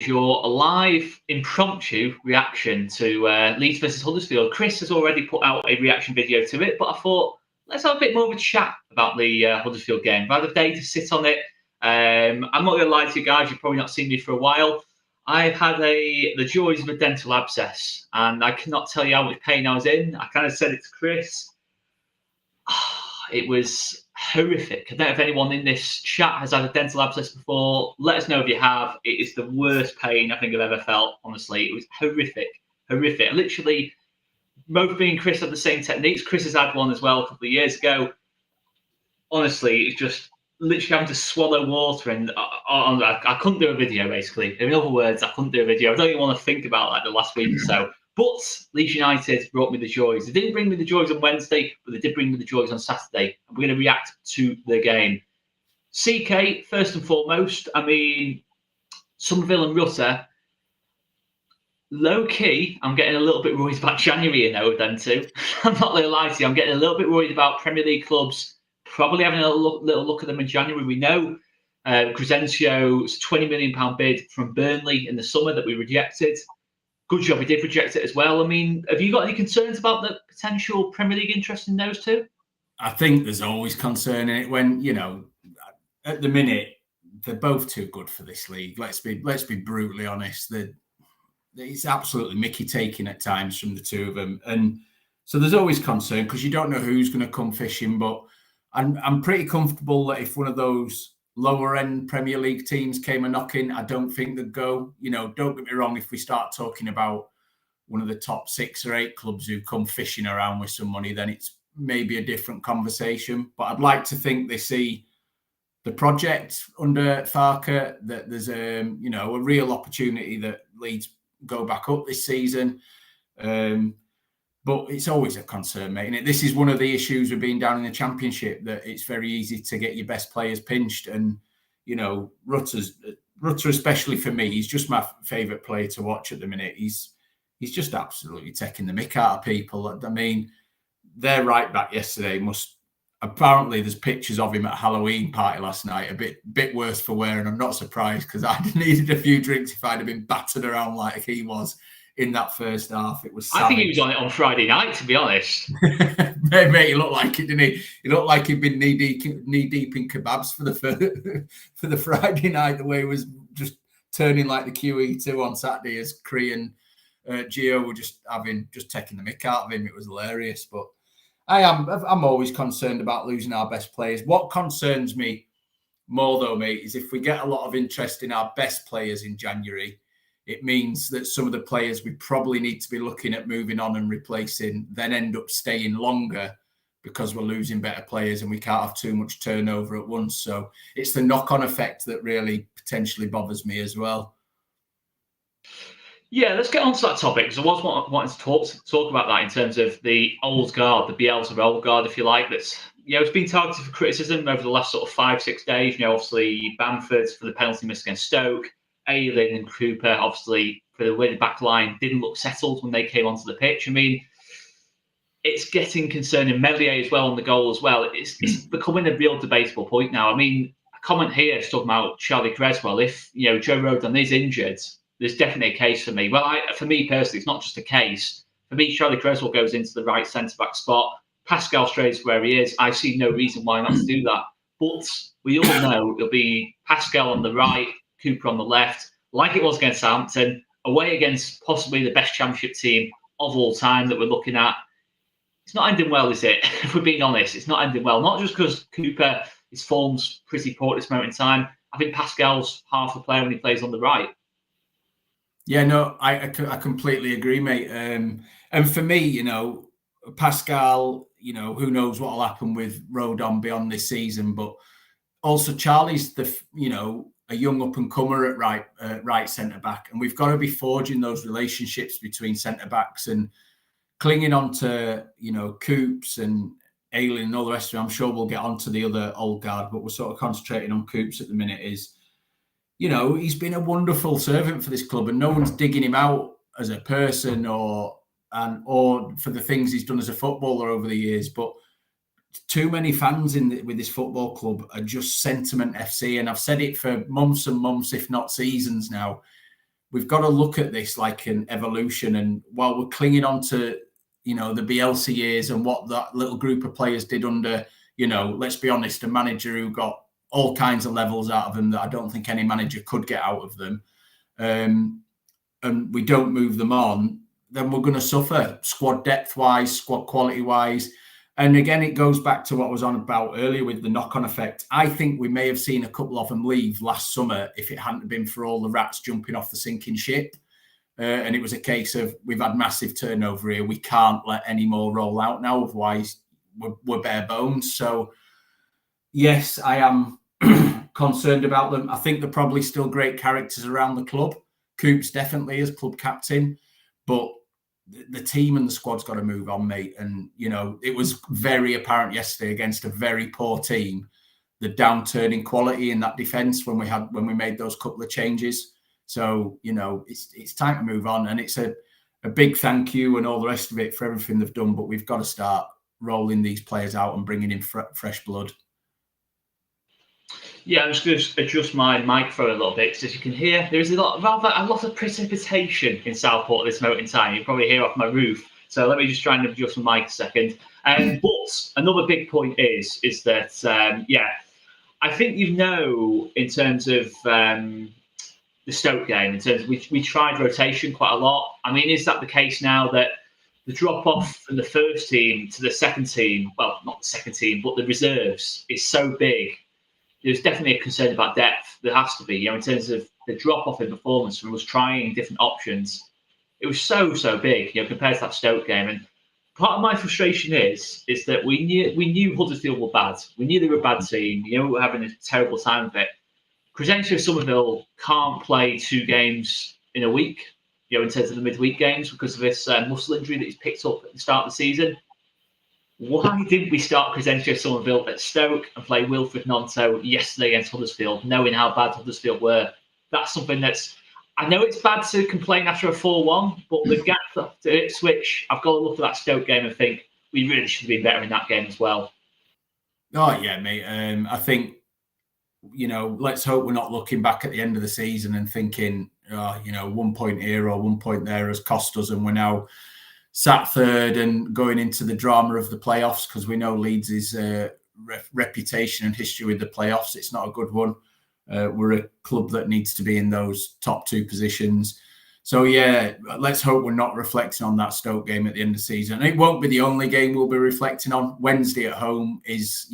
your live impromptu reaction to Leeds versus Huddersfield. Chris has already put out a reaction video to it, but I thought let's have a bit more of a chat about the Huddersfield game. I've had a day to sit on it. I'm not going to lie to you guys, you've probably not seen me for a while. I've had the joys of a dental abscess, and I cannot tell you how much pain I was in. I kind of said it to Chris. It was horrific. I don't know if anyone in this chat has had a dental abscess before. Let us know if you have. It is the worst pain I think I've ever felt, honestly. It was horrific. Horrific. Literally, both me and Chris have the same techniques. Chris has had one as well a couple of years ago. Honestly, it's just literally having to swallow water, and I couldn't do a video, basically. In other words, I couldn't do a video. I don't even want to think about like the last week or so. But Leeds United brought me the joys. They didn't bring me the joys on Wednesday, but they did bring me the joys on Saturday. And we're going to react to the game. CK, first and foremost, I mean, Somerville and Rutter, low-key, I'm getting a little bit worried about January, you know, with them two. I'm not going to lie to you. I'm getting a little bit worried about Premier League clubs probably having a little look at them in January. We know Crescenzio's £20 million bid from Burnley in the summer that we rejected. Good job we did reject it as well. I mean, have you got any concerns about the potential Premier League interest in those two? I think there's always concern in it when, you know, at the minute, they're both too good for this league. Let's be brutally honest. It's absolutely Mickey taking at times from the two of them. And so there's always concern because you don't know who's going to come fishing. But I'm pretty comfortable that if one of those lower end Premier League teams came a knocking, I don't think they'd go. You know, don't get me wrong, if we start talking about one of the top 6 or 8 clubs who come fishing around with some money, then it's maybe a different conversation. But I'd like to think they see the project under Farker, that there's a real opportunity that Leeds go back up this season. But it's always a concern, mate. And this is one of the issues with being down in the Championship, that it's very easy to get your best players pinched. And, you know, Rutter, especially for me, he's just my favourite player to watch at the minute. He's just absolutely taking the mick out of people. I mean, their right back yesterday apparently there's pictures of him at a Halloween party last night, a bit worse for wear, and I'm not surprised because I'd needed a few drinks if I'd have been battered around like he was in that first half. It was savage. I think he was on it on Friday night, to be honest. Mate, he looked like it, didn't he? He looked like he'd been knee deep in kebabs for the Friday night, the way he was just turning like the QE2 on Saturday as Cree and Gio were just taking the mick out of him. It was hilarious. But I'm always concerned about losing our best players. What concerns me more though, mate, is if we get a lot of interest in our best players in January, it means that some of the players we probably need to be looking at moving on and replacing then end up staying longer because we're losing better players and we can't have too much turnover at once. So it's the knock-on effect that really potentially bothers me as well. Yeah, let's get on to that topic, because I was wanting to talk about that in terms of the old guard, the Bielsa old guard, if you like. That's, you know, it's been targeted for criticism over the last sort of 5-6 days. You know, obviously Bamford for the penalty miss against Stoke, Ayling and Cooper, obviously, for the way the back line didn't look settled when they came onto the pitch. I mean, it's getting concerning. Meslier as well on the goal as well. It's becoming a real debatable point now. I mean, a comment here is talking about Charlie Creswell. If, you know, Joe Rodon is injured, there's definitely a case for me. Well, for me personally, it's not just a case. For me, Charlie Creswell goes into the right centre-back spot. Pascal stays where he is. I see no reason why not to do that. But we all know it'll be Pascal on the right, Cooper on the left, like it was against Southampton, away against possibly the best Championship team of all time that we're looking at. It's not ending well, is it? If we're being honest, it's not ending well. Not just because Cooper, his form's pretty poor at this moment in time. I think Pascal's half the player when he plays on the right. Yeah, no, I completely agree, mate. And for me, you know, Pascal, you know, who knows what will happen with Rodon beyond this season, but also Charlie's a young up and comer at right centre back, and we've got to be forging those relationships between centre backs and clinging on to, you know, Coops and Ayling and all the rest of it. I'm sure we'll get onto the other old guard, but we're sort of concentrating on Coops at the minute. Is, you know, he's been a wonderful servant for this club, and no one's digging him out as a person or for the things he's done as a footballer over the years. But too many fans with this football club are just sentiment FC, and I've said it for months and months, if not seasons now. we've got to look at this like an evolution. And while we're clinging on to, the Bielsa years and what that little group of players did under, let's be honest, a manager who got all kinds of levels out of them that I don't think any manager could get out of them, and we don't move them on, then we're going to suffer squad depth-wise, squad quality-wise. And again, it goes back to what I was on about earlier with the knock-on effect. I think we may have seen a couple of them leave last summer if it hadn't been for all the rats jumping off the sinking ship. And it was a case of, we've had massive turnover here. We can't let any more roll out now. Otherwise, we're bare bones. So, yes, I am concerned about them. I think they're probably still great characters around the club. Coops definitely as club captain. But the team and the squad's got to move on, mate. And, it was very apparent yesterday against a very poor team, the downturn in quality in that defence when we made those couple of changes. So, it's time to move on. And it's a big thank you and all the rest of it for everything they've done. But we've got to start rolling these players out and bringing in fresh blood. Yeah, I'm just going to adjust my microphone a little bit, because as you can hear, there is a lot of precipitation in Southport at this moment in time. You can probably hear off my roof. So let me just try and adjust my mic a second. But another big point is that, I think in terms of the Stoke game, in terms of we tried rotation quite a lot. I mean, is that the case now that the drop-off from the first team to the second team, well, not the second team, but the reserves, is so big? There's definitely a concern about depth. There has to be, in terms of the drop-off in performance from us trying different options. It was so big, compared to that Stoke game. And part of my frustration is that we knew Huddersfield were bad. We knew they were a bad team. We were having a terrible time of it. Crescencio Somerville can't play 2 games in a week, in terms of the midweek games, because of this muscle injury that he's picked up at the start of the season. Why didn't we start Crescencio Somerville at Stoke and play Wilfred Gnonto yesterday against Huddersfield, knowing how bad Huddersfield were? That's something I know it's bad to complain after a 4-1, but the gap to Ipswich, I've got to look at that Stoke game and think we really should have been better in that game as well. Oh, yeah, mate. I think, let's hope we're not looking back at the end of the season and thinking, 1 point here or 1 point there has cost us, and we're now sat third and going into the drama of the playoffs, because we know Leeds' reputation and history with the playoffs. It's not a good one. We're a club that needs to be in those top 2 positions. So, yeah, let's hope we're not reflecting on that Stoke game at the end of the season. And it won't be the only game we'll be reflecting on. Wednesday at home is,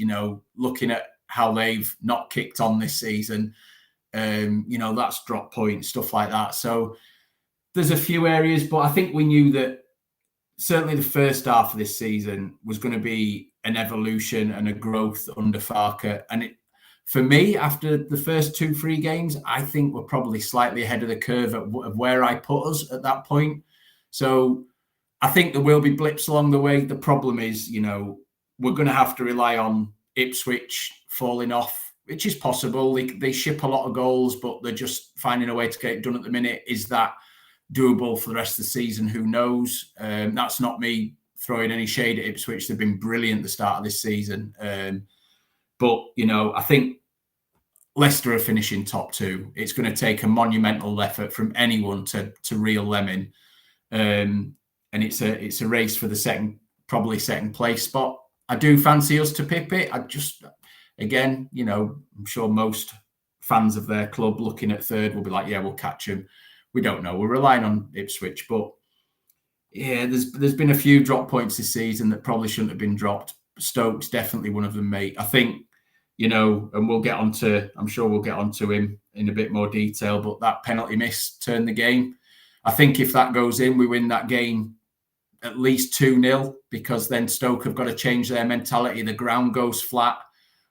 looking at how they've not kicked on this season. That's drop points, stuff like that. So there's a few areas, but I think we knew that certainly the first half of this season was going to be an evolution and a growth under Farke. And for me, after the first 2-3 games, I think we're probably slightly ahead of the curve of where I put us at that point. So I think there will be blips along the way. The problem is, we're going to have to rely on Ipswich falling off, which is possible. They ship a lot of goals, but they're just finding a way to get it done at the minute. Is that doable for the rest of the season? Who knows? That's not me throwing any shade at Ipswich. They've been brilliant at the start of this season. But, I think Leicester are finishing top 2. It's going to take a monumental effort from anyone to reel them in. And it's a race for the probably second place spot. I do fancy us to pip it. Again, I'm sure most fans of their club looking at third will be like, yeah, we'll catch them. We don't know. We're relying on Ipswich, but yeah, there's been a few drop points this season that probably shouldn't have been dropped. Stoke's definitely one of them, mate. I think, and I'm sure we'll get onto him in a bit more detail, but that penalty miss turned the game. I think if that goes in, we win that game at least 2-0, because then Stoke have got to change their mentality. The ground goes flat.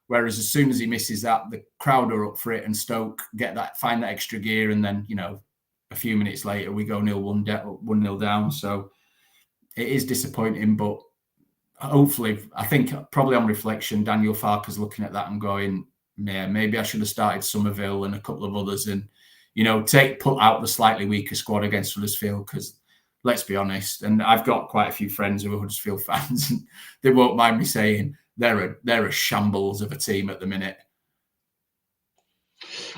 Whereas as soon as he misses that, the crowd are up for it, and Stoke find that extra gear, and then, a few minutes later, we go 1-0 down. So it is disappointing, but hopefully, I think probably on reflection, Daniel Farke's looking at that and going, yeah, maybe I should have started Somerville and a couple of others, and, put out the slightly weaker squad against Huddersfield, because let's be honest, and I've got quite a few friends who are Huddersfield fans, and they won't mind me saying they're a shambles of a team at the minute.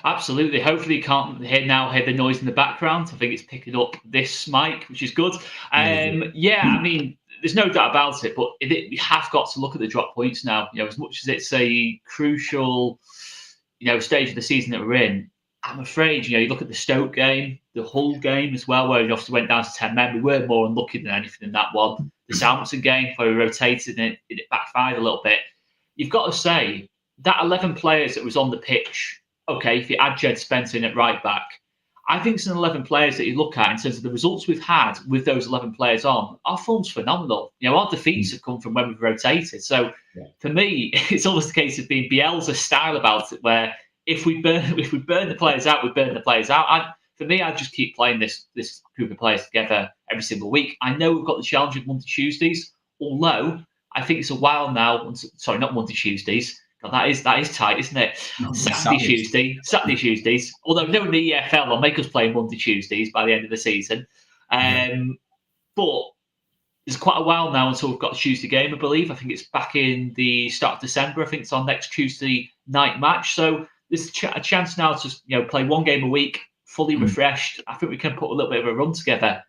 Absolutely. Hopefully, you can't hear the noise in the background. I think it's picking up this mic, which is good. Yeah, I mean, there's no doubt about it. But we have got to look at the drop points now. As much as it's a crucial, stage of the season that we're in, I'm afraid, you look at the Stoke game, the Hull game as well, where we obviously went down to 10 men. We were more unlucky than anything in that one. The Southampton game, where we rotated and it backfired a little bit. You've got to say that 11 players that was on the pitch. Okay, if you add Jed Spencer in at right back, I think it's an 11 players that you look at in terms of the results we've had with those 11 players on. Our form's phenomenal. Our defeats have come from when we've rotated. So for me, it's almost a case of being Bielsa style about it, where if we burn the players out, we burn the players out. For me, I just keep playing this group of players together every single week. I know we've got the challenge of Monday Tuesdays, although I think it's a while now. Sorry, not Monday Tuesdays. God, that is tight, isn't it? Saturday Tuesdays. Although no in the EFL will make us play Monday Tuesdays by the end of the season. But it's quite a while now until we've got a Tuesday game, I believe. I think it's back in the start of December. I think it's our next Tuesday night match. So there's a chance now to play one game a week, fully refreshed. I think we can put a little bit of a run together.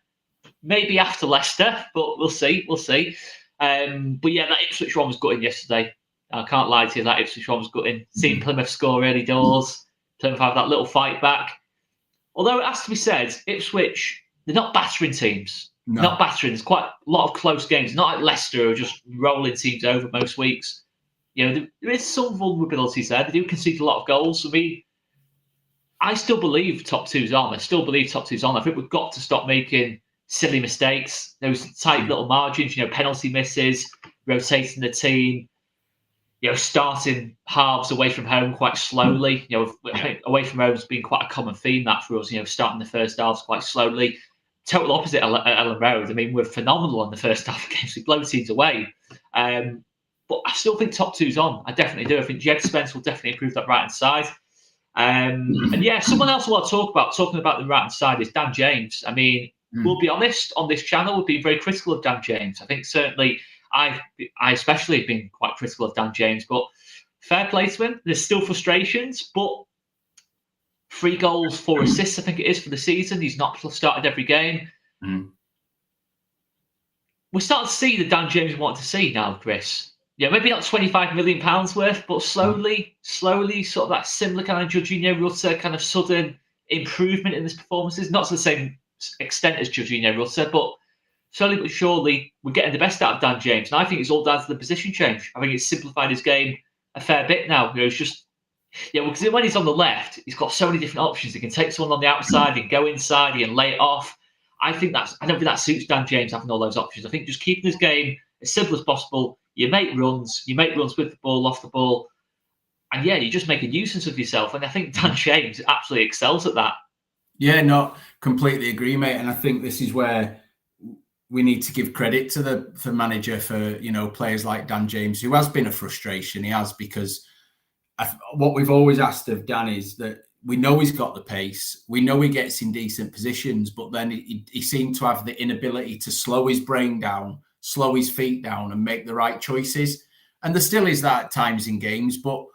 Maybe after Leicester, but we'll see. But yeah, that Ipswich one was gutting yesterday. I can't lie to you, that Ipswich one was gutting. Seeing Plymouth score early doors, Plymouth have that little fight back. Although it has to be said, Ipswich, they're not battering teams. No. Not battering. There's quite a lot of close games. Not like Leicester who are just rolling teams over most weeks. There is some vulnerabilities there. They do concede a lot of goals. I still believe top two's on. I think we've got to stop making silly mistakes. Those tight little margins, penalty misses, rotating the team, starting halves away from home quite slowly. I think away from home has been quite a common theme that for us, starting the first halves quite slowly. Total opposite at Ellen Road. I mean, we're phenomenal in the first half of games. We blow teams away. But I still think top two's on. I definitely do. I think Jed Spence will definitely improve that right-hand side. And yeah, someone else I want to talking about the right-hand side is Dan James. I mean, we'll be honest, on this channel, we've been very critical of Dan James. I think certainly I especially have been quite critical of Dan James, but fair play to him. There's still frustrations, but 3 goals, 4 assists, I think it is, for the season. He's not started every game. We're starting to see the Dan James we want to see now, Chris. Maybe not £25 million worth, but slowly, sort of that similar kind of Jorginho Rutter kind of sudden improvement in his performances. Not to the same extent as Jorginho Rutter, but slowly but surely we're getting the best out of Dan James. And I think it's all down to the position change. I think it's simplified his game a fair bit now. It's just, because when he's on the left, he's got so many different options. He can take someone on the outside, he can go inside, he can lay it off. I don't think that suits Dan James, having all those options. I think just keeping his game as simple as possible. You make runs with the ball, off the ball, and you just make a nuisance of yourself. And I think Dan James absolutely excels at that. Yeah, no, completely agree, mate. And I think this is where we need to give credit to the manager for, players like Dan James, who has been a frustration. He has, because what we've always asked of Dan is that we know he's got the pace. We know he gets in decent positions, but then he seemed to have the inability to slow his brain down, slow his feet down, and make the right choices. And there still is that at times in games, but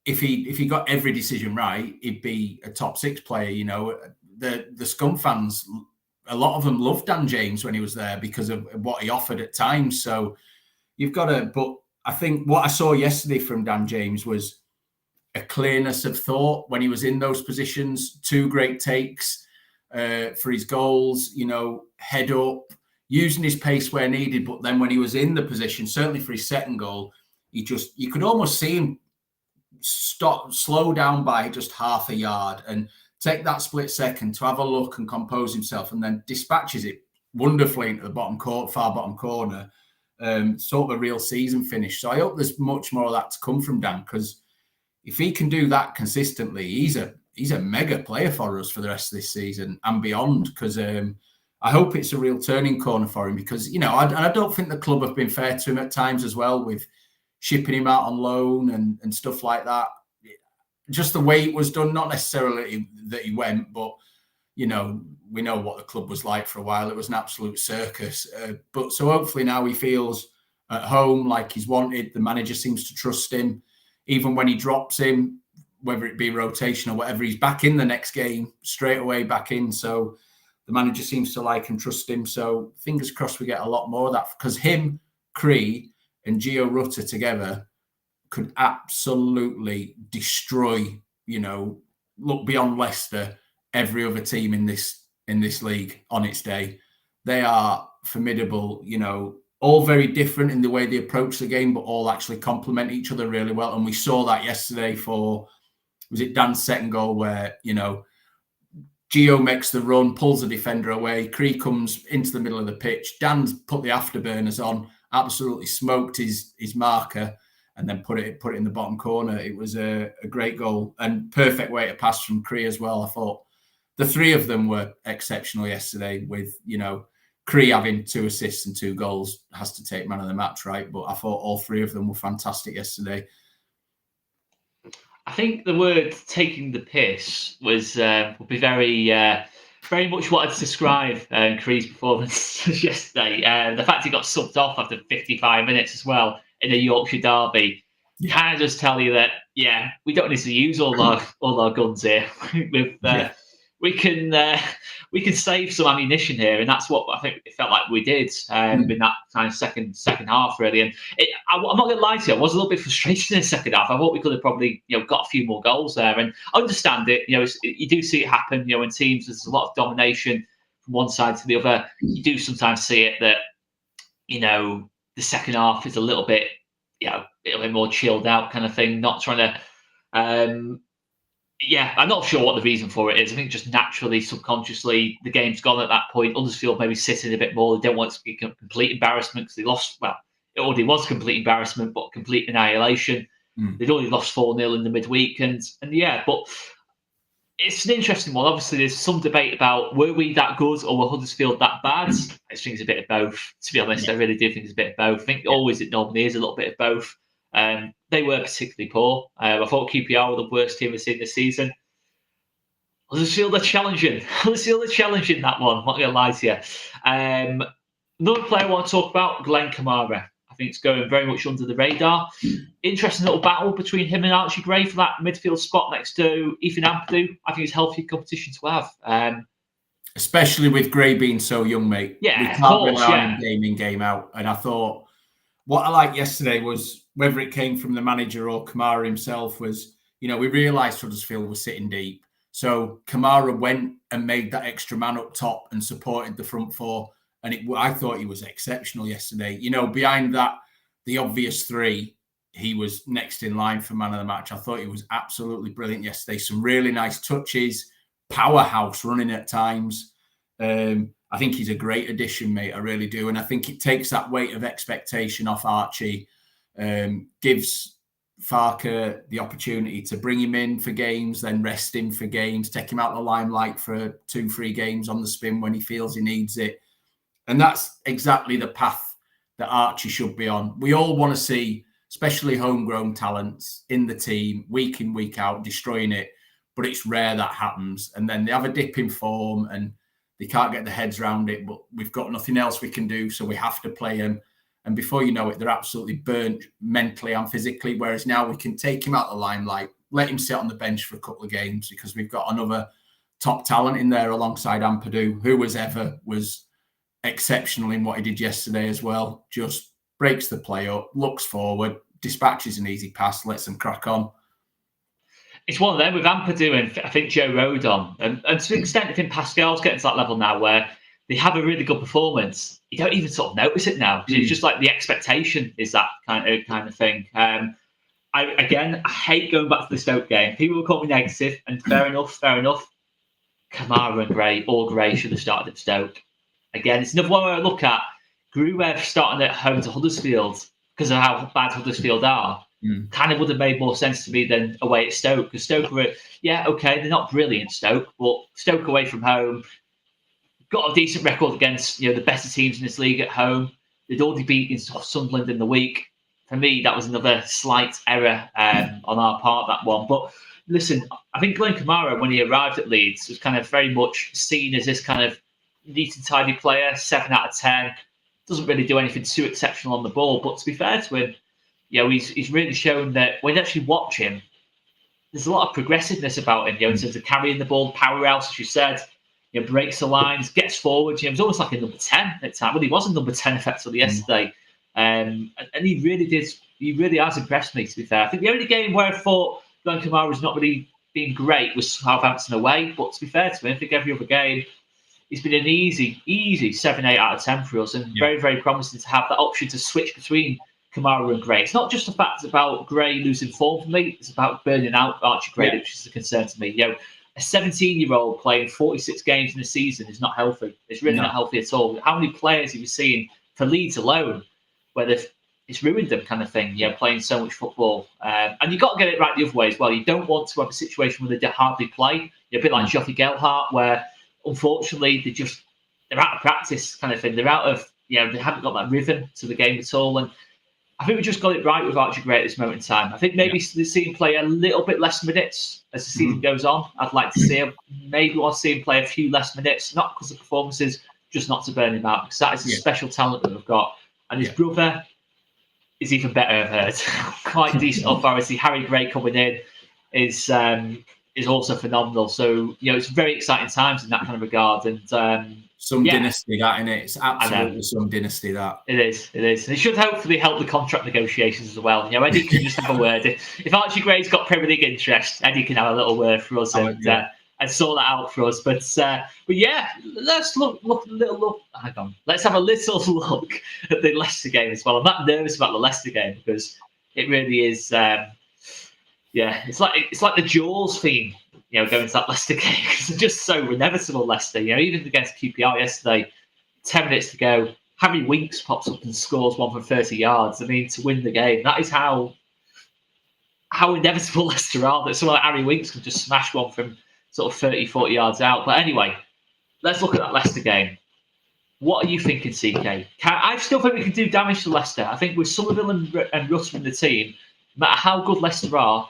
if he got every decision right, he'd be a top 6 player. The Scum fans, a lot of them loved Dan James when he was there because of what he offered at times. So you've got to, but I think what I saw yesterday from Dan James was a clearness of thought when he was in those positions. 2 great takes for his goals, head up, using his pace where needed. But then when he was in the position, certainly for his second goal, you could almost see him slow down by just half a yard and take that split second to have a look and compose himself, and then dispatches it wonderfully into the far bottom corner. Sort of a real season finish. So I hope there's much more of that to come from Dan, because if he can do that consistently, he's a mega player for us for the rest of this season and beyond. Because I hope it's a real turning corner for him, because I don't think the club have been fair to him at times as well, with shipping him out on loan and stuff like that. Just the way it was done, not necessarily that he went, but we know what the club was like for a while. It was an absolute circus. But so hopefully now he feels at home, like he's wanted. The manager seems to trust him. Even when he drops him, whether it be rotation or whatever, he's back in the next game, straight away back in. So the manager seems to like and trust him. So fingers crossed we get a lot more of that, because him, Cree and Gio Rutter together could absolutely destroy, look beyond Leicester, every other team in this league on its day. They are formidable, all very different in the way they approach the game, but all actually complement each other really well. And we saw that yesterday was it Dan's second goal, where, Gio makes the run, pulls the defender away. Cree comes into the middle of the pitch. Dan's put the afterburners on, absolutely smoked his marker, and then put it in the bottom corner. It was a great goal and perfect way to pass from Cree as well. I thought the three of them were exceptional yesterday, with, Cree having 2 assists and 2 goals, has to take man of the match, right? But I thought all three of them were fantastic yesterday. I think the word "taking the piss" would be very much what I'd describe Cree's performance yesterday. The fact he got subbed off after 55 minutes as well in a Yorkshire derby kind of does tell you that, we don't need to use all our guns here. We can save some ammunition here, and that's what I think it felt like we did in that kind of second half, really. And I'm not going to lie to you, I was a little bit frustrated in the second half. I thought we could have probably got a few more goals there, and I understand it. You do see it happen. In teams, there's a lot of domination from one side to the other. You do sometimes see it that the second half is a little bit more chilled out kind of thing, not trying to. I'm not sure what the reason for it is. I think just naturally, subconsciously, the game's gone at that point. Huddersfield maybe sitting a bit more. They don't want it to be a complete embarrassment because they lost. Well, it already was complete embarrassment, but complete annihilation. They'd already lost 4-0 in the midweek. But it's an interesting one. Obviously, there's some debate about, were we that good or were Huddersfield that bad? I just think it's a bit of both, to be honest. I really do think it's a bit of both. I think always it normally is a little bit of both. They were particularly poor. I thought QPR were the worst team we've seen this season. Huddersfield are challenging. That one. I'm not going to lie to you. Another player I want to talk about, Glenn Kamara. I think it's going very much under the radar. Interesting little battle between him and Archie Gray for that midfield spot next to Ethan Ampadu. I think it's healthy competition to have. Especially with Gray being so young, mate. Yeah, we can't rely on him game in, game out. And I thought what I liked yesterday was, whether it came from the manager or Kamara himself, was, we realised Huddersfield was sitting deep. So Kamara went and made that extra man up top and supported the front four. And I thought he was exceptional yesterday. Behind that, the obvious three, he was next in line for man of the match. I thought he was absolutely brilliant yesterday. Some really nice touches, powerhouse running at times. I think he's a great addition, mate. I really do. And I think it takes that weight of expectation off Archie, gives Farker the opportunity to bring him in for games, then rest him for games, take him out of the limelight for 2-3 games on the spin when he feels he needs it. And that's exactly the path that Archie should be on. We all want to see, especially homegrown talents in the team, week in, week out, destroying it. But it's rare that happens. And then they have a dip in form and they can't get their heads around it, but we've got nothing else we can do, so we have to play them. And before you know it, they're absolutely burnt mentally and physically, whereas now we can take him out of the limelight, let him sit on the bench for a couple of games, because we've got another top talent in there alongside Ampadu, who was exceptional in what he did yesterday as well. Just breaks the play up, looks forward, dispatches an easy pass, lets them crack on. It's one of them with Ampadu and I think Joe Rodon. And to an extent, I think Pascal's getting to that level now where they have a really good performance. You don't even sort of notice it now. It's just like the expectation is that kind of thing. I hate going back to the Stoke game. People will call me negative, and fair enough. Kamara and Gray should have started at Stoke. Again, it's another one where I look at Gruev starting at home to Huddersfield because of how bad Huddersfield are. Kind of would have made more sense to me than away at Stoke, because Stoke were, they're not brilliant, Stoke, but Stoke away from home, got a decent record against the better teams in this league at home. They'd already beaten Sunderland in the week. For me, that was another slight error on our part, that one. But listen, I think Glenn Kamara, when he arrived at Leeds, was kind of very much seen as this kind of neat and tidy player, 7 out of 10. Doesn't really do anything too exceptional on the ball. But to be fair to him, he's really shown that when you actually watch him, there's a lot of progressiveness about him, in terms of carrying the ball, powerhouse, as you said, breaks the lines, gets forward. It was almost like a number 10 at the time. Well, he was a number 10 effectively yesterday. And he really has impressed me, to be fair. I think the only game where I thought Glenn Kamara's not really been great was Southampton away. But to be fair to him, I think every other game, he's been an easy 7, 8 out of 10 for us, and very, very promising to have that option to switch between Kamara and Gray. It's not just the fact about Gray losing form for me, it's about burning out Archie Gray, which is a concern to me. A 17-year-old playing 46 games in a season is not healthy. It's really not healthy at all. How many players have you seen for Leeds alone where it's ruined them, kind of thing, playing so much football? And you've got to get it right the other way as well. You don't want to have a situation where they hardly play. A bit like Joffrey Gelhardt, where unfortunately they're out of practice, kind of thing. They're out of, they haven't got that rhythm to the game at all. And I think we just got it right with Archie Gray at this moment in time. I think maybe see him play a little bit less minutes as the season goes on. I'd like to see him, maybe want to see him play a few less minutes, not because of performances, just not to burn him out, because that is a special talent that we've got. And his brother is even better, I've heard. Quite decent authority. Harry Gray coming in is also phenomenal. So, it's very exciting times in that kind of regard. And some dynasty, that, innit? It's absolutely some dynasty, that. It is. And it should hopefully help the contract negotiations as well. Eddie can just have a word. If Archie Gray's got Premier League interest, Eddie can have a little word for us and sort that out for us. But yeah, let's look a little look. Hang on. Let's have a little look at the Leicester game as well. I'm not nervous about the Leicester game because it really is. It's like the Jaws theme. Going to that Leicester game, because it's just so inevitable. Leicester, even against QPR yesterday, 10 minutes to go, Harry Winks pops up and scores one from 30 yards. I mean, to win the game, that is how inevitable Leicester are, that someone like Harry Winks can just smash one from sort of 30, 40 yards out. But anyway, let's look at that Leicester game. What are you thinking, CK? I still think we can do damage to Leicester. I think with Somerville and Rutter in the team, no matter how good Leicester are,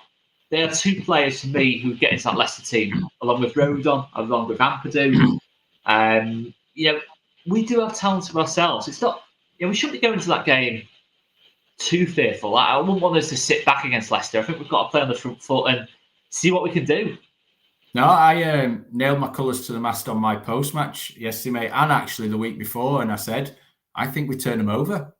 they are two players for me who get into that Leicester team, along with Rodon, along with Ampadu. We do have talent of ourselves. It's not, we shouldn't be going into that game too fearful. I wouldn't want us to sit back against Leicester. I think we've got to play on the front foot and see what we can do. No, I nailed my colours to the mast on my post-match yesterday, mate, and actually the week before, and I said, I think we turn them over.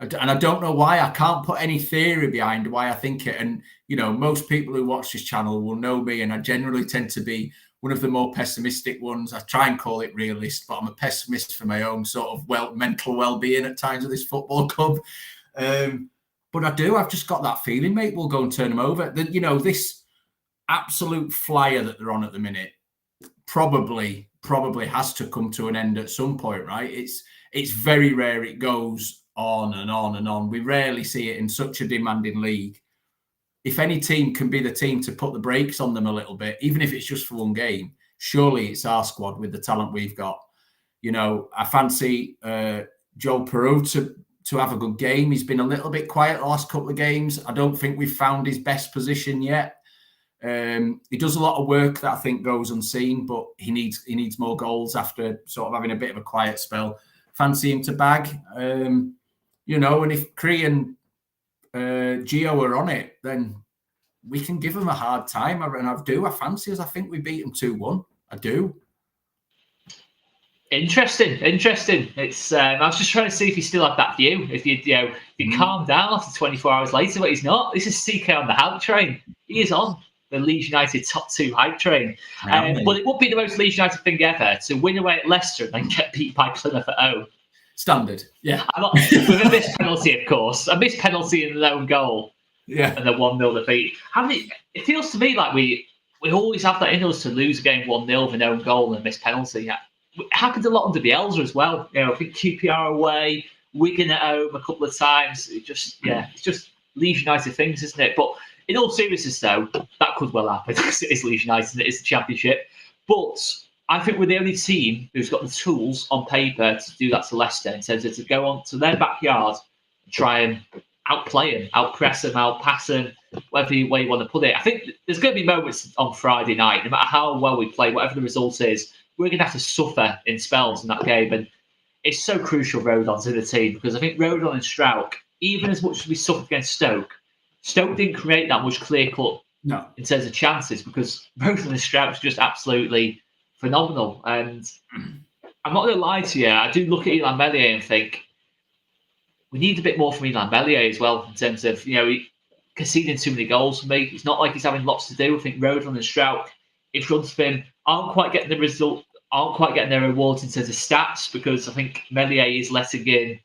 And I don't know why. I can't put any theory behind why I think it. And, most people who watch this channel will know me, and I generally tend to be one of the more pessimistic ones. I try and call it realist, but I'm a pessimist for my own sort of mental well-being at times of this football club. But I do. I've just got that feeling, mate, we'll go and turn them over. This absolute flyer that they're on at the minute probably has to come to an end at some point, right? It's very rare it goes on and on and on. We rarely see it in such a demanding league. If any team can be the team to put the brakes on them a little bit, even if it's just for one game, surely it's our squad with the talent we've got. I fancy Joel Peru to have a good game. He's been a little bit quiet the last couple of games. I don't think we've found his best position yet. He does a lot of work that I think goes unseen, but he needs more goals after sort of having a bit of a quiet spell. Fancy him to bag. And if Cree and Gio are on it, then we can give them a hard time. And I fancy us. I think we beat them 2-1. I do. Interesting. It's I was just trying to see if you still had that view. If you calm down after 24 hours later, but he's not. This is CK on the hype train. He is on the Leeds United top 2 hype train. But it would be the most Leeds United thing ever to win away at Leicester and then get beat by Plymouth at home. Standard, yeah. With a missed penalty, of course. A missed penalty in their own goal. Yeah. And the 1-0 defeat. It feels to me like we always have that in us to lose a game 1-0 with an own goal and a missed penalty. It happened a lot under Bielsa as well. I think QPR away, Wigan at home a couple of times. It's just Leeds United things, isn't it? But in all seriousness, though, that could well happen because it is Leeds United and it is the Championship. But I think we're the only team who's got the tools on paper to do that to Leicester in terms of to go on to their backyard and try and outplay them, outpress them, outpass them, whatever way you want to put it. I think there's going to be moments on Friday night, no matter how well we play, whatever the result is, we're going to have to suffer in spells in that game. And it's so crucial Rodon's in the team because I think Rodon and Strauch, even as much as we suffered against Stoke didn't create that much clear-cut No. in terms of chances, because both of the Strouts are just absolutely phenomenal. And I'm not going to lie to you, I do look at Ilan Meslier and think we need a bit more from Ilan Meslier as well, in terms of, conceding too many goals for me. It's not like he's having lots to do. I think Roder and Strout in front of him aren't quite getting the result, aren't quite getting their rewards in terms of stats, because I think Meslier is letting in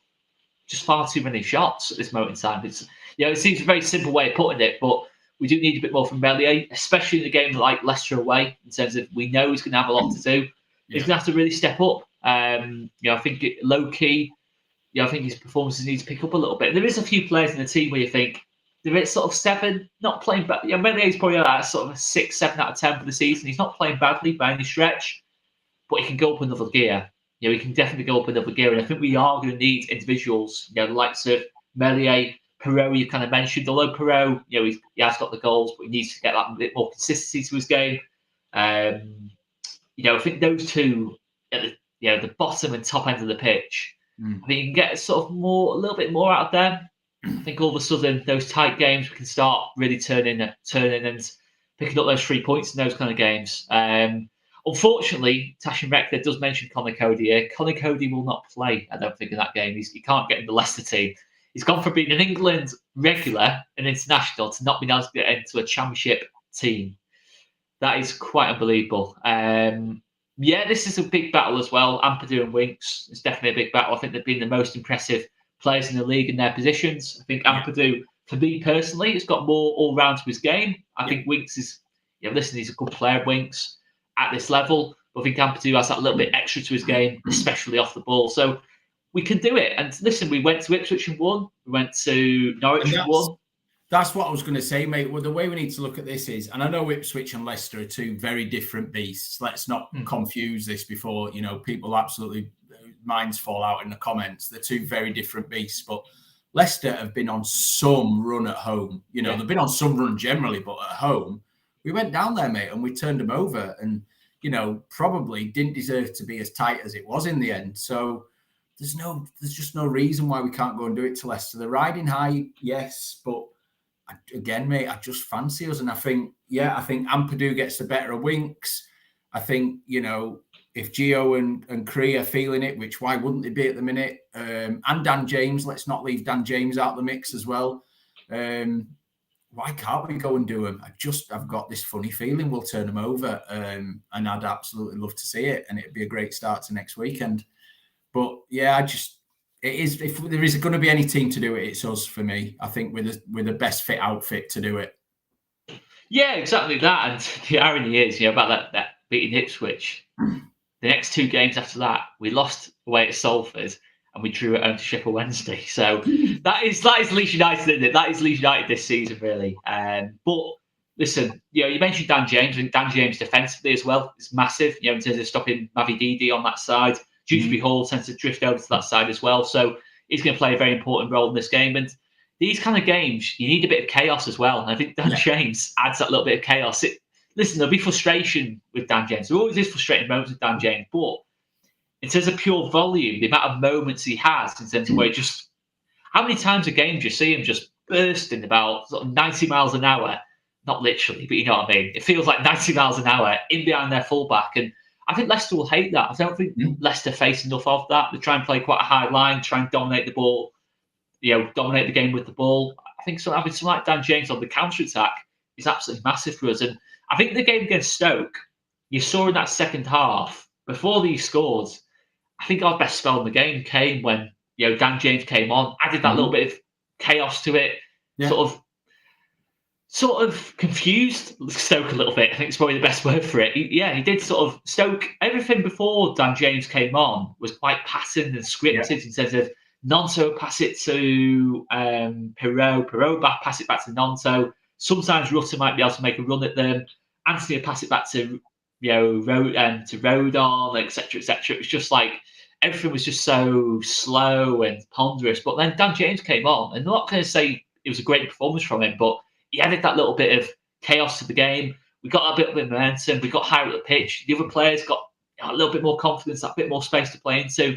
just far too many shots at this moment in time. It's, it seems a very simple way of putting it, but we do need a bit more from Meslier, especially in a game like Leicester away, in terms of we know he's going to have a lot to do. He's going to have to really step up. I think low key, I think his performances need to pick up a little bit. There is a few players in the team where you think there is sort of 7, not playing bad. Meslier is probably like sort of a 6, 7 out of 10 for the season. He's not playing badly by any stretch, but he can go up another gear. He can definitely go up another gear. And I think we are going to need individuals, the likes of Meslier, Perrault, you kind of mentioned. Although Perrault, he has got the goals, but he needs to get that a bit more consistency to his game. I think those two at the bottom and top end of the pitch, I think you can get a little bit more out of them. I think all of a sudden those tight games we can start really turning and picking up those 3 points in those kind of games. Unfortunately, Tashin Rekdar does mention Conor Cody here. Conor Cody will not play, I don't think, in that game. He can't get in the Leicester team. He's gone from being an England regular and international to not being able to get into a championship team. That is quite unbelievable. This is a big battle as well. Ampadu and Winks, it's definitely a big battle. I think they've been the most impressive players in the league in their positions. I think Ampadu, for me personally, has got more all-round to his game. I think Winks is, he's a good player, Winks, at this level. But I think Ampadu has that little bit extra to his game, especially off the ball. So we can do it. And listen, we went to Ipswich and won. We went to Norwich and won. That's what I was going to say, mate. Well, the way we need to look at this is, and I know Ipswich and Leicester are two very different beasts. Let's not confuse this before, people absolutely, minds fall out in the comments. They're two very different beasts. But Leicester have been on some run at home. They've been on some run generally, but at home, we went down there, mate, and we turned them over. And, probably didn't deserve to be as tight as it was in the end. So there's just no reason why we can't go and do it to Leicester. They're riding high, yes, but again, mate, I just fancy us. And I think Ampadu gets the better of Winks. I think, if Gio and Cree are feeling it, which why wouldn't they be at the minute? And Dan James, let's not leave Dan James out of the mix as well. Why can't we go and do them? I've got this funny feeling we'll turn them over. And I'd absolutely love to see it. And it'd be a great start to next weekend. But yeah, it is. If there is going to be any team to do it, it's us for me. I think we're the best fit outfit to do it. Yeah, exactly that. And the irony is, about that beating Ipswich. The next 2 games after that, we lost away at Salford and we drew at home to Sheffield Wednesday. So that is Leeds United, isn't it? That is Leeds United this season, really. But listen, you mentioned Dan James. I think Dan James defensively as well is massive. In terms of stopping Mavididi on that side. Dewsbury Hall tends to drift over to that side as well. So he's going to play a very important role in this game. And these kind of games, you need a bit of chaos as well. And I think Dan James adds that little bit of chaos. Listen, there'll be frustration with Dan James. There always is frustrating moments with Dan James. But in terms of pure volume, the amount of moments he has in terms of where how many times a game do you see him just bursting about 90 miles an hour? Not literally, but you know what I mean. It feels like 90 miles an hour in behind their fullback. And I think Leicester will hate that. I don't think Leicester face enough of that. They try and play quite a high line, try and dominate the ball, dominate the game with the ball. I think having someone like Dan James on the counter-attack is absolutely massive for us. And I think the game against Stoke, you saw in that second half, before these scored, I think our best spell in the game came when Dan James came on, added that little bit of chaos to it, sort of confused Stoke a little bit. I think it's probably the best word for it. He did sort of Stoke. Everything before Dan James came on was quite patterned and scripted in terms of Nonto pass it to Perrault pass it back to Nonto. Sometimes Rutter might be able to make a run at them. Anthony would pass it back to Rodon, etc., etc. It was just like everything was just so slow and ponderous. But then Dan James came on, and I'm not going to say it was a great performance from him, but he added that little bit of chaos to the game. We got a bit of momentum. We got higher at the pitch. The other players got a little bit more confidence, a bit more space to play into.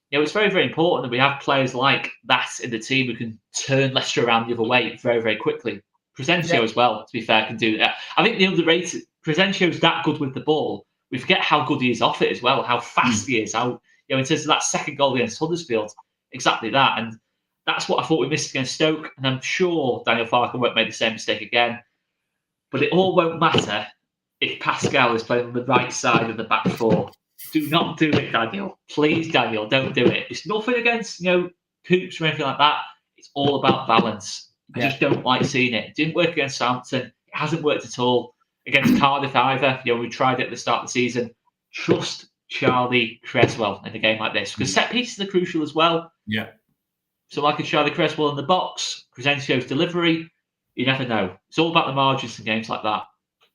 It's very, very important that we have players like that in the team who can turn Leicester around the other way very, very quickly. Crescencio as well, to be fair, can do that. I think the underrated Crescencio's that good with the ball. We forget how good he is off it as well, how fast he is, how in terms of that second goal against Huddersfield, exactly that. And that's what I thought we missed against Stoke. And I'm sure Daniel Farke won't make the same mistake again. But it all won't matter if Pascal is playing on the right side of the back four. Do not do it, Daniel. Please, Daniel, don't do it. It's nothing against, Coops or anything like that. It's all about balance. I just don't like seeing it. It didn't work against Southampton. It hasn't worked at all against Cardiff either. We tried it at the start of the season. Trust Charlie Cresswell in a game like this, because set pieces are crucial as well. Yeah. So like a Charlie Cresswell in the box, Crescencio's delivery, you never know. It's all about the margins in games like that.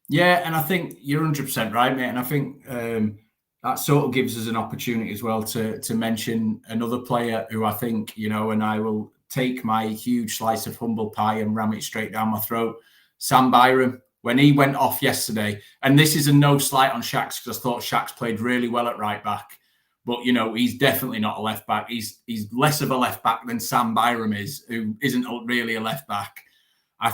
Yeah, and I think you're 100% right, mate. And I think that sort of gives us an opportunity as well to mention another player who I think, and I will take my huge slice of humble pie and ram it straight down my throat. Sam Byram, when he went off yesterday, and this is a no slight on Shaqs, because I thought Shaqs played really well at right back, but he's definitely not a left back. He's less of a left back than Sam Byram is, who isn't really a left back. I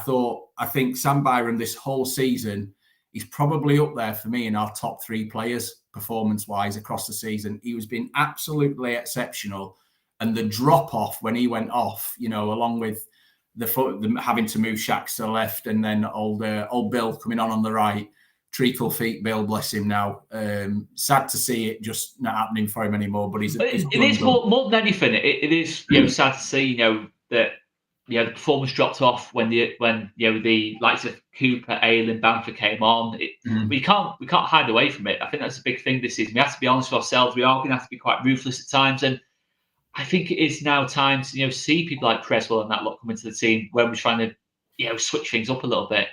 think Sam Byram this whole season, he's probably up there for me in our top 3 players performance-wise across the season. He was being absolutely exceptional. And the drop-off when he went off, along with the having to move Shaqs to the left and then old Bill coming on the right, treacle feet Bill, bless him now. Sad to see it just not happening for him anymore. But it is more than anything. It is sad to see that the performance dropped off when the likes of Cooper, Ayling, Bamford came on. We can't hide away from it. I think that's a big thing this season. We have to be honest with ourselves. We are going to have to be quite ruthless at times, and I think it is now time to see people like Cresswell and that lot come into the team when we're trying to switch things up a little bit.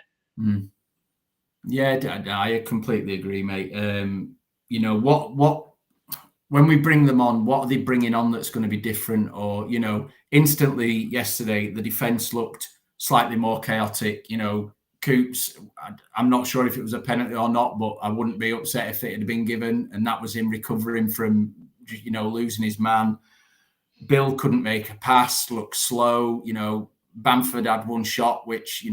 Yeah, I completely agree, mate. What when we bring them on, what are they bringing on that's going to be different? Or instantly yesterday the defence looked slightly more chaotic. Coops, I'm not sure if it was a penalty or not, but I wouldn't be upset if it had been given, and that was him recovering from losing his man. Bill couldn't make a pass, looked slow. Bamford had one shot, which,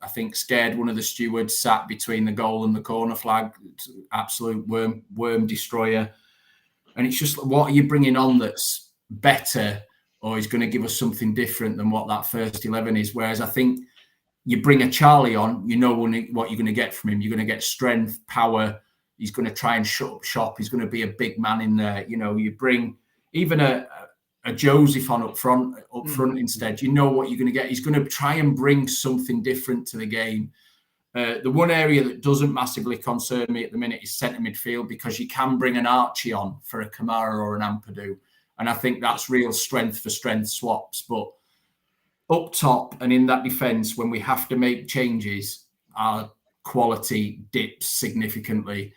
I think scared one of the stewards, sat between the goal and the corner flag. Absolute worm destroyer. And it's just, what are you bringing on that's better or is going to give us something different than what that first 11 is? Whereas I think you bring a Charlie on, what you're going to get from him. You're going to get strength, power. He's going to try and shut up shop. He's going to be a big man in there. You bring even a Joseph on up front instead. You know what you're going to get. He's going to try and bring something different to the game. The one area that doesn't massively concern me at the minute is centre midfield, because you can bring an Archie on for a Kamara or an Ampadu. And I think that's real strength for strength swaps. But up top and in that defence, when we have to make changes, our quality dips significantly.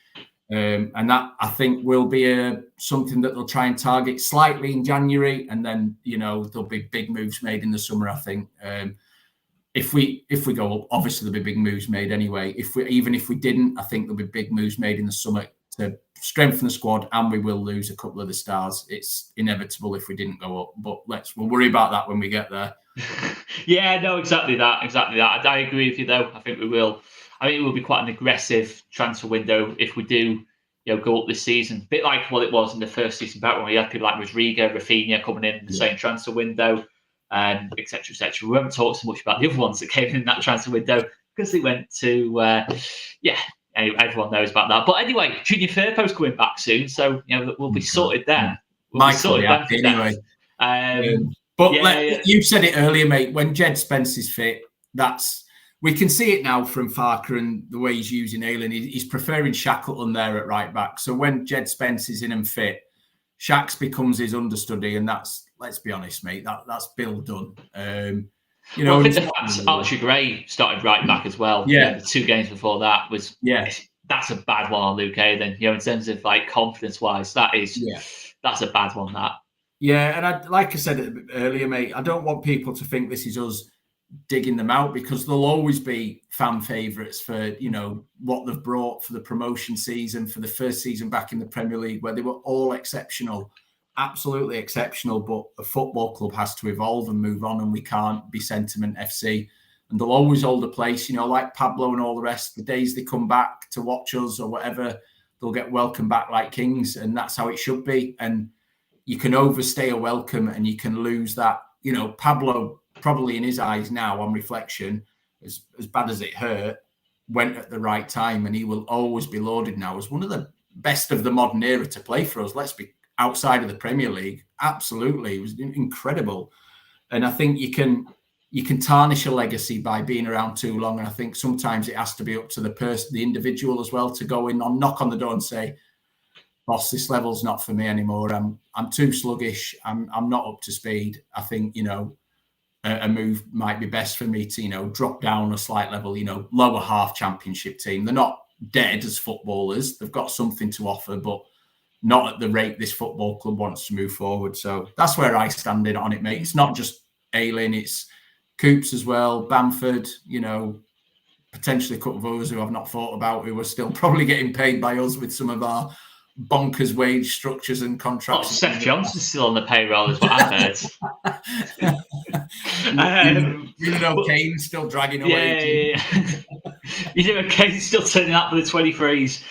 And that, I think, will be something that they'll try and target slightly in January, and then there'll be big moves made in the summer. I think if we go up, obviously there'll be big moves made anyway. Even if we didn't, I think there'll be big moves made in the summer to strengthen the squad, and we will lose a couple of the stars. It's inevitable if we didn't go up, but we'll worry about that when we get there. Yeah, no, exactly that. I agree with you though. I think we will. I think it will be quite an aggressive transfer window if we do, go up this season. A bit like what it was in the first season back when we had people like Rodrigo, Rafinha coming in the same transfer window, et cetera, et cetera. We haven't talked so much about the other ones that came in that transfer window because they went to, anyway, everyone knows about that. But anyway, Junior Firpo's coming back soon, so we'll be sorted then. Anyway. You said it earlier, mate. When Jed Spence is fit, we can see it now from Farke and the way he's using Ayling. He's preferring Shackleton there at right back. So when Jed Spence is in and fit, Shaqs becomes his understudy, and that's, let's be honest, mate, that's Bill done. I think the fact Archie Gray started right back as well. The 2 games before that was that's a bad one on Luke Ayling. In terms of confidence wise, that's a bad one. And like I said earlier, mate, I don't want people to think this is us digging them out, because they'll always be fan favourites for what they've brought for the promotion season, for the first season back in the Premier League, where they were all exceptional, absolutely exceptional. But a football club has to evolve and move on, and we can't be Sentiment FC. and they'll always hold a place, like Pablo and all the rest. The days they come back to watch us or whatever, they'll get welcomed back like kings, and that's how it should be. And you can overstay a welcome and you can lose that. Pablo, probably in his eyes now on reflection, as bad as it hurt, went at the right time, and he will always be lauded now as one of the best of the modern era to play for us. Let's be outside of the Premier League. Absolutely. It was incredible. And I think you can tarnish a legacy by being around too long. And I think sometimes it has to be up to the individual as well, to go in and knock on the door and say, boss, this level's not for me anymore. I'm too sluggish. I'm not up to speed. I think, a move might be best for me to, drop down a slight level, lower half championship team. They're not dead as footballers. They've got something to offer, but not at the rate this football club wants to move forward. So that's where I stand on it, mate. It's not just Ayling, it's Coops as well, Bamford, potentially a couple of others who I've not thought about, who are still probably getting paid by us with some of our bonkers wage structures and contracts. Seth Johnson's still on the payroll, is what I heard. Even though Kane's still dragging away. Yeah. Kane's still turning up for the 23s.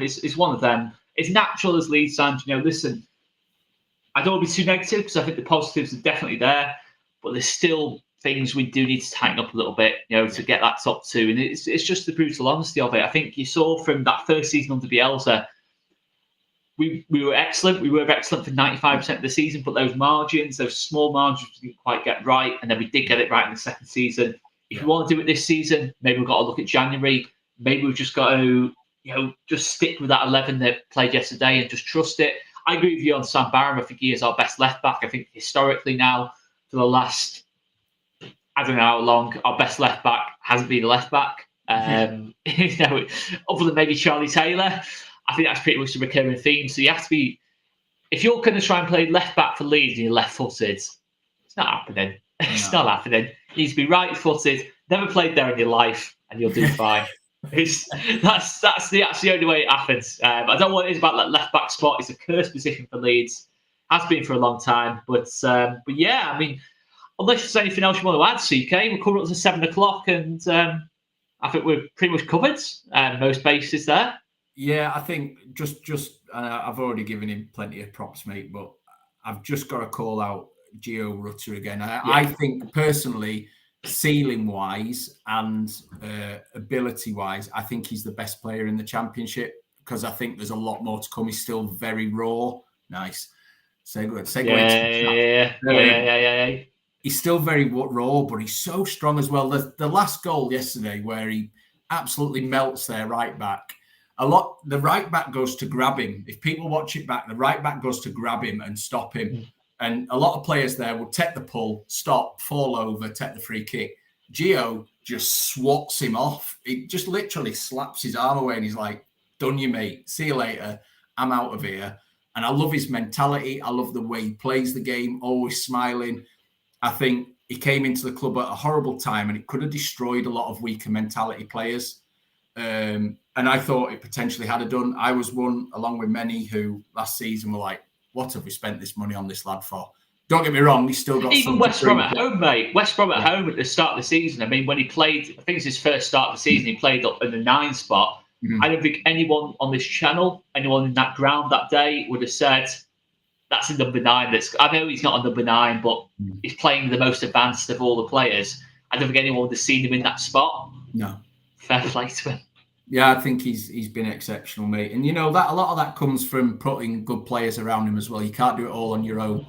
It's one of them. It's natural as Leeds fans, listen, I don't want to be too negative because I think the positives are definitely there, but there's still things we do need to tighten up a little bit, to get that top two. And it's just the brutal honesty of it. I think you saw from that first season under Bielsa, we were excellent. We were excellent for 95% of the season, but those small margins, we didn't quite get right. And then we did get it right in the second season. If you want to do it this season, maybe we've got to look at January. Maybe we've just got to, just stick with that 11 that played yesterday and just trust it. I agree with you on Sam Barham. I think he is our best left back. I think historically now, for the last, I don't know how long, our best left back hasn't been a left back. Other than maybe Charlie Taylor, I think that's pretty much the recurring theme. So you have to be, if you're going to try and play left back for Leeds and you're left footed, it's not happening. It's not happening. You need to be right footed, never played there in your life, and you'll do fine. That's the only way it happens. I don't know what it is about that left back spot. It's a cursed position for Leeds. Has been for a long time. But yeah, I mean, unless there's anything else you want to add, CK, we're coming up to 7 o'clock, and I think we're pretty much covered most bases there. Yeah, I think just I've already given him plenty of props, mate, but I've just got to call out Gio Rutter again. I think personally, ceiling-wise and ability-wise, I think he's the best player in the Championship, because I think there's a lot more to come. He's still very raw. Nice. Segue. Yeah. He's still very raw, but he's so strong as well. The last goal yesterday, where he absolutely melts their right back, the right back goes to grab him. If people watch it back, the right back goes to grab him and stop him. And a lot of players there will take the pull, stop, fall over, take the free kick. Gio just swats him off. He just literally slaps his arm away and he's like, done you, mate. See you later. I'm out of here. And I love his mentality. I love the way he plays the game, always smiling. I think he came into the club at a horrible time and it could have destroyed a lot of weaker mentality players. And I thought it potentially had done. I was one, along with many, who last season were like, what have we spent this money on this lad for? Don't get me wrong, he's still got even West Brom at home, mate. West Brom at home at the start of the season. I mean, when he played, I think it's his first start of the season, he played up in the 9 spot. I don't think anyone on this channel, anyone in that ground that day would have said, that's a number 9. I know he's not a number 9, but he's playing the most advanced of all the players. I don't think anyone would have seen him in that spot. No. Fair play to him. Yeah, I think he's been exceptional, mate. And that a lot of that comes from putting good players around him as well. You can't do it all on your own.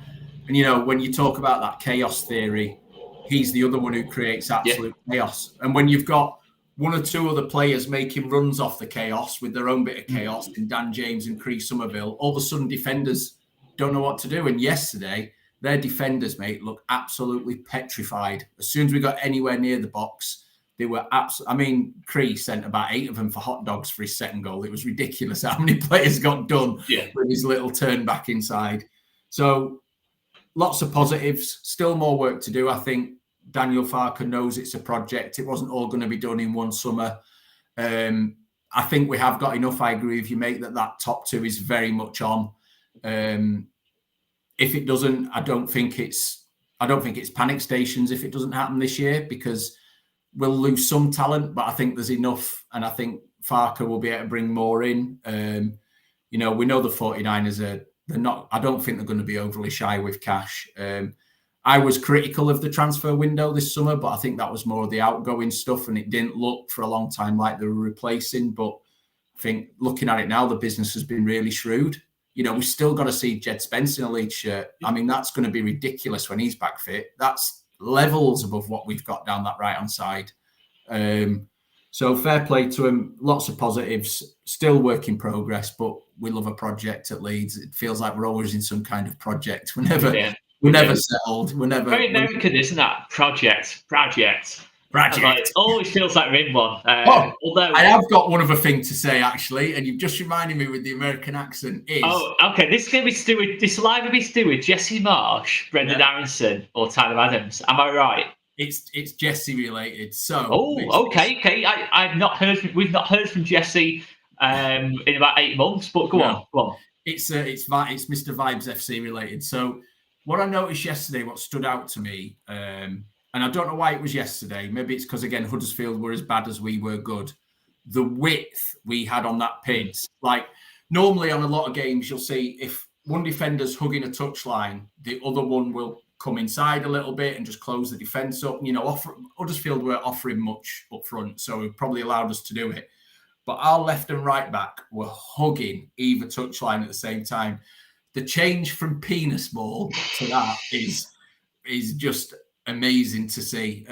And when you talk about that chaos theory, he's the other one who creates absolute chaos. And when you've got one or two other players making runs off the chaos with their own bit of chaos, in Dan James and Chris Somerville, all of a sudden defenders don't know what to do. And yesterday, their defenders, mate, looked absolutely petrified. As soon as we got anywhere near the box, they were absolutely. I mean, Cree sent about 8 of them for hot dogs for his second goal. It was ridiculous how many players got done with his little turn back inside. So lots of positives. Still more work to do. I think Daniel Farker knows it's a project. It wasn't all going to be done in one summer. I think we have got enough. I agree with you, mate, that top 2 is very much on. If it doesn't, I don't think it's I don't think it's panic stations if it doesn't happen this year, because we'll lose some talent, but I think there's enough, and I think Farker will be able to bring more in. We know the 49ers they're not. I don't think they're going to be overly shy with cash. I was critical of the transfer window this summer, but I think that was more of the outgoing stuff, and it didn't look for a long time like they were replacing. But I think looking at it now, the business has been really shrewd. We've still got to see Jed Spence in a Leeds shirt. I mean, that's going to be ridiculous when he's back fit. That's levels above what we've got down that right-hand side. So fair play to him. Lots of positives. Still work in progress, but we love a project at Leeds. It feels like we're always in some kind of project. We're never settled. We're never. Very American, isn't that? Project. It always feels like we're in one. Although I have got one other thing to say, actually, and you've just reminded me with the American accent. Okay. This is going to be steward. This will either be steward Jesse Marsh, Brendan Aronson, or Tyler Adams. Am I right? It's Jesse related. So. Okay. I've not heard. We've not heard from Jesse in about 8 months. But go on. It's Mr. Vibes FC related. So what I noticed yesterday, what stood out to me. And I don't know why it was yesterday. Maybe it's because, again, Huddersfield were as bad as we were good. The width we had on that pitch. Like, normally on a lot of games, you'll see if one defender's hugging a touchline, the other one will come inside a little bit and just close the defence up. Huddersfield weren't offering much up front, so it probably allowed us to do it. But our left and right back were hugging either touchline at the same time. The change from penis ball to that is just amazing to see.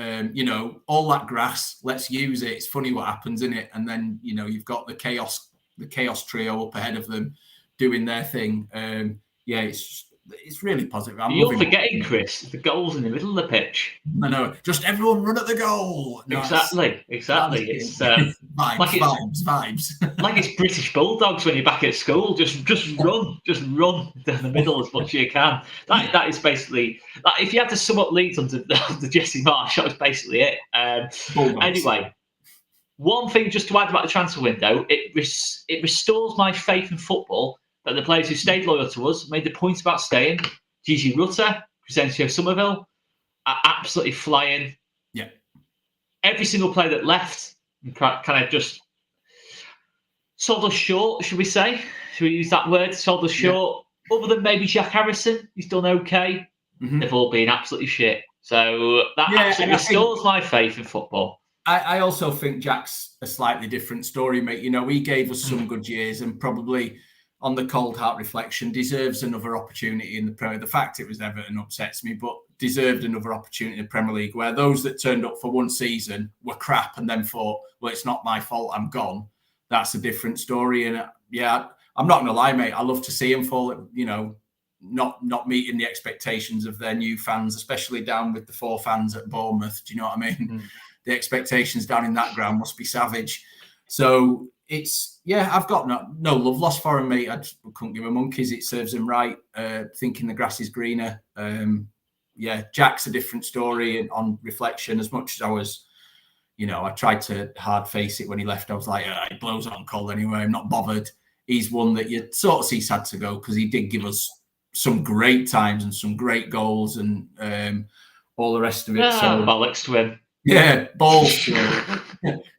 All that grass, let's use it. It's funny what happens in it. And then, you've got the chaos trio up ahead of them doing their thing. It's really positive. You're forgetting, Chris, the goals in the middle of the pitch. I know. Just everyone run at the goal. No, exactly. It's vibes. Like it's British Bulldogs when you're back at school. Just run down the middle as much as you can. That is basically. If you had to sum up Leeds under Jesse Marsh, that was basically it. Anyway, one thing just to add about the transfer window, it restores my faith in football. That the players who stayed loyal to us, made the point about staying. Gigi Rutter, Crescencio Somerville, are absolutely flying. Yeah. Every single player that left kind of just sold us short, should we say? Should we use that word? Sold us short. Yeah. Other than maybe Jack Harrison, he's done okay. Mm-hmm. They've all been absolutely shit. So that absolutely restores my faith in football. I also think Jack's a slightly different story, mate. He gave us some good years and probably, on the cold heart reflection, deserves another opportunity in the Premier League. The fact it was Everton upsets me, but deserved another opportunity in the Premier League, where those that turned up for one season were crap and then thought, well, it's not my fault, I'm gone. That's a different story. And I'm not going to lie, mate, I love to see him fall, not meeting the expectations of their new fans, especially down with the 4 fans at Bournemouth. Do you know what I mean? Mm-hmm. The expectations down in that ground must be savage. So I've got no love lost for him, mate. I couldn't give a monkeys. It serves him right. Thinking the grass is greener. Jack's a different story. And on reflection, as much as I was, I tried to hard face it when he left. I was like, it blows on cold anyway. I'm not bothered. He's one that you sort of see sad to go, because he did give us some great times and some great goals and all the rest of it. Bollocks to him. Yeah, balls.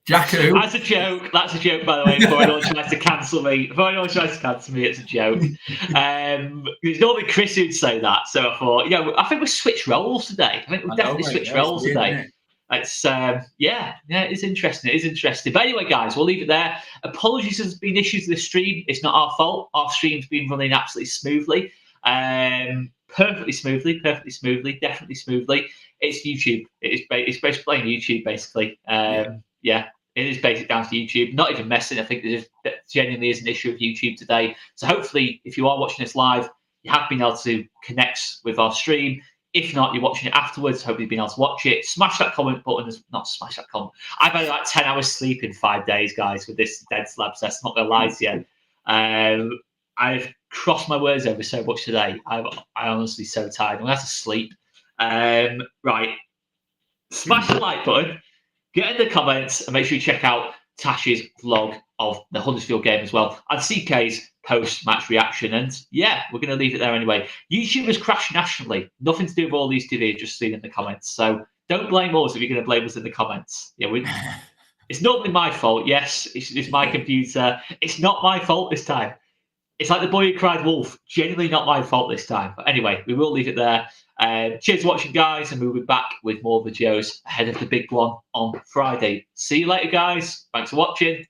Jacko. That's a joke, by the way. Before anyone tries to cancel me, it's a joke. There's normally Chris who'd say that, so I thought, I think we switched roles today. Switched roles today. It's it's interesting. It is interesting. But anyway, guys, we'll leave it there. Apologies, there's been issues with the stream. It's not our fault. Our stream's been running absolutely smoothly. Perfectly smoothly, definitely smoothly. It's YouTube. It's basically playing YouTube, basically. It is basically down to YouTube. Not even messing. I think there genuinely is an issue with YouTube today. So hopefully, if you are watching this live, you have been able to connect with our stream. If not, you're watching it afterwards. Hopefully, you've been able to watch it. Smash that comment button. Not smash that comment. I've had like 10 hours sleep in 5 days, guys, with this dead slab test. I'm not going to lie to you. I've crossed my words over so much today. I'm honestly so tired. I'm going to have to sleep. Right. Smash the like button. Get in the comments and make sure you check out Tash's vlog of the Huddersfield game as well, and CK's post-match reaction. And yeah, we're going to leave it there anyway. YouTubers crash nationally. Nothing to do with all these TV, just seen in the comments. So don't blame us if you're going to blame us in the comments. Yeah, it's normally my fault. Yes, it's my computer. It's not my fault this time. It's like the boy who cried wolf. Genuinely not my fault this time. But anyway, we will leave it there. Cheers for watching, guys, and we'll be back with more videos ahead of the big one on Friday. See you later, guys. Thanks for watching.